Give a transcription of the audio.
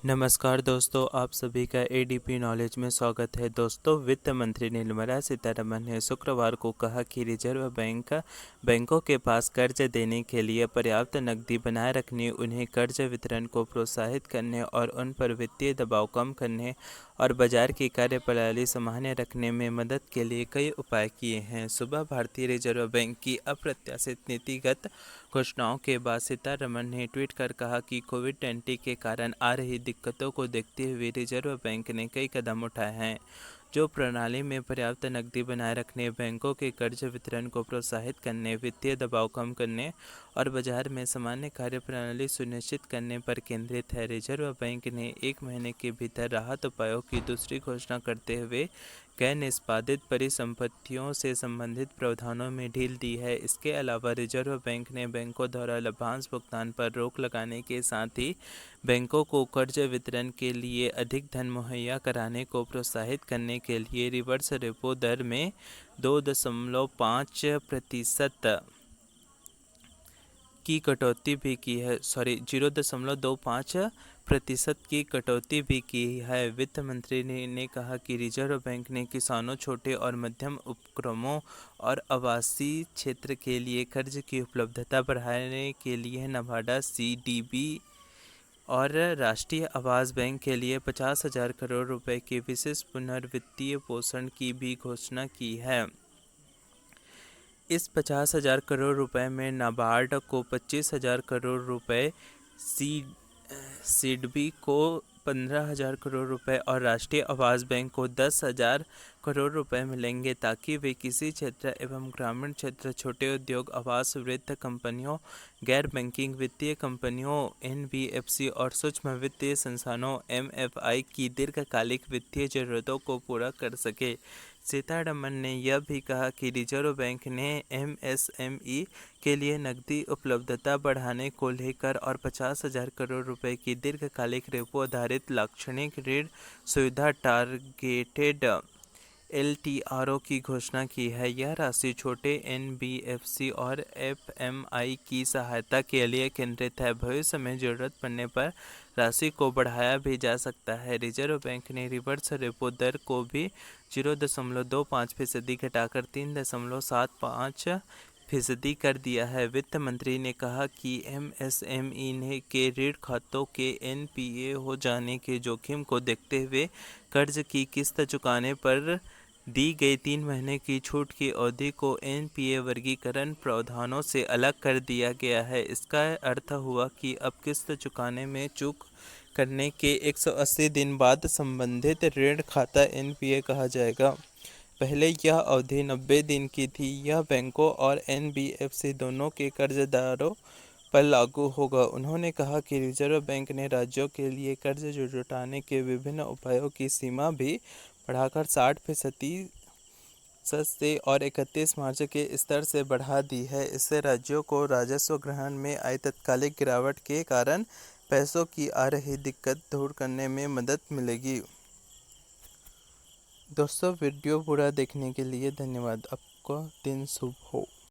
नमस्कार दोस्तों, आप सभी का एडीपी नॉलेज में स्वागत है। दोस्तों, वित्त मंत्री निर्मला सीतारमण ने शुक्रवार को कहा कि रिजर्व बैंक बैंकों के पास कर्ज देने के लिए पर्याप्त नकदी बनाए रखने, उन्हें कर्ज वितरण को प्रोत्साहित करने और उन पर वित्तीय दबाव कम करने और बाजार की कार्यप्रणाली सामान्य रखने में मदद के लिए कई उपाय किए हैं। सुबह भारतीय रिजर्व बैंक की अप्रत्याशित नीतिगत घोषणाओं के बाद सीतारमण ने ट्वीट कर कहा कि कोविड-19 के कारण आ रही दिक्कतों को देखते हुए रिजर्व बैंक ने कई कदम उठाए हैं जो प्रणाली में पर्याप्त नकदी बनाए रखने, बैंकों के कर्ज वितरण को प्रोत्साहित करने, वित्तीय दबाव कम करने और बाजार में सामान्य कार्यप्रणाली सुनिश्चित करने पर केंद्रित है। रिजर्व बैंक ने 1 महीने के भीतर राहत उपायों की दूसरी घोषणा करते हुए गैर निष्पादित परिसंपत्तियों से संबंधित प्रावधानों में ढील दी है। इसके अलावा रिजर्व बैंक ने बैंकों द्वारा लाभांश भुगतान पर रोक लगाने के साथ ही बैंकों को कर्ज वितरण के लिए अधिक धन मुहैया कराने को प्रोत्साहित करने के लिए रिवर्स रेपो दर में 2.5% की कटौती भी की है 0.25% की कटौती भी की है। वित्त मंत्री ने कहा कि रिजर्व बैंक ने किसानों, छोटे और मध्यम उपक्रमों और आवासीय क्षेत्र के लिए कर्ज की उपलब्धता बढ़ाने के लिए नबार्ड, सीडीबी और राष्ट्रीय आवास बैंक के लिए 50,000 करोड़ रुपए के विशेष पुनर्वित्तीय पोषण की भी घोषणा की है। इस 50,000 करोड़ रुपए में नाबार्ड को 25,000 करोड़ रुपए, सिडबी को 15,000 करोड़ रुपए और राष्ट्रीय आवास बैंक को 10,000 करोड़ रुपए मिलेंगे ताकि वे किसी क्षेत्र एवं ग्रामीण क्षेत्र, छोटे उद्योग, आवास वित्त कंपनियों, गैर बैंकिंग वित्तीय कंपनियों एनबीएफसी और सूक्ष्म वित्तीय संस्थानों एमएफआई की दीर्घकालिक वित्तीय जरूरतों को पूरा कर सके। सीतारमण ने यह भी कहा कि रिजर्व बैंक ने एमएसएमई के लिए नकदी उपलब्धता बढ़ाने को लेकर और 50,000 करोड़ रुपए की दीर्घकालिक रेपो आधारित लाक्षणिक ऋण सुविधा टारगेटेड एलटीआरओ की घोषणा की है। यह राशि छोटे एनबीएफसी और एफएमआई की सहायता के लिए केंद्रित है। भविष्य में जरूरत पड़ने पर राशि को बढ़ाया भी जा सकता है। रिजर्व बैंक ने रिवर्स रेपो दर को भी 0.25% घटाकर 3.75% कर दिया है। वित्त मंत्री ने कहा कि एमएसएमई के ऋण खातों के एनपीए हो जाने के जोखिम को देखते हुए कर्ज की किस्त चुकाने पर दी गई 3 महीने की छूट की अवधि को एनपीए वर्गीकरण प्रावधानों से अलग कर दिया गया है। इसका अर्थ हुआ कि अब किस्त चुकाने में चूक करने के 180 दिन बाद संबंधित ऋण खाता एनपीए कहा जाएगा। पहले यह अवधि 90 दिन की थी। यह बैंकों और एनबीएफसी दोनों के कर्जदारों पर लागू होगा। उन्होंने कहा कि रिजर्व बैंक ने राज्यों के लिए कर्ज जुटाने के विभिन्न उपायों की सीमा भी बढ़ाकर 60% से और 31 मार्च के स्तर से बढ़ा दी है। इससे राज्यों को राजस्व ग्रहण में आई तात्कालिक गिरावट के कारण पैसों की आ रही दिक्कत दूर करने में मदद मिलेगी। दोस्तों, वीडियो पूरा देखने के लिए धन्यवाद। आपका दिन शुभ हो।